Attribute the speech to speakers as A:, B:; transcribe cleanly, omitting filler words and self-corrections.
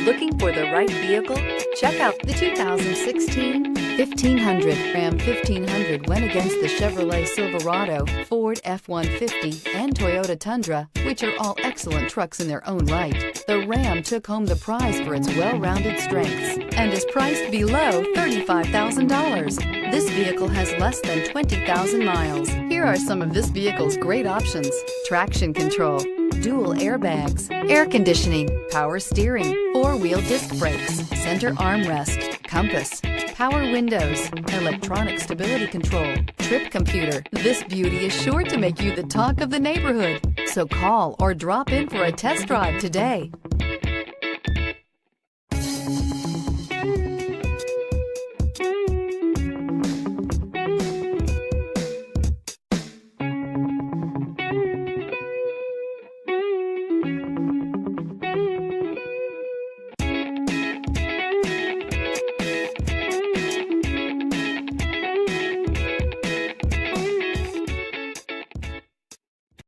A: Looking for the right vehicle? Check out the 2016 1500. Ram 1500 went against the Chevrolet Silverado, Ford F-150, and Toyota Tundra, which are all excellent trucks in their own right. The Ram took home the prize for its well-rounded strengths and is priced below $35,000. This vehicle has less than 20,000 miles. Here are some of this vehicle's great options: traction control, dual airbags, air conditioning, power steering, four-wheel disc brakes, center armrest, compass, power windows, electronic stability control, trip computer. This beauty is sure to make you the talk of the neighborhood. So call or drop in for a test drive today.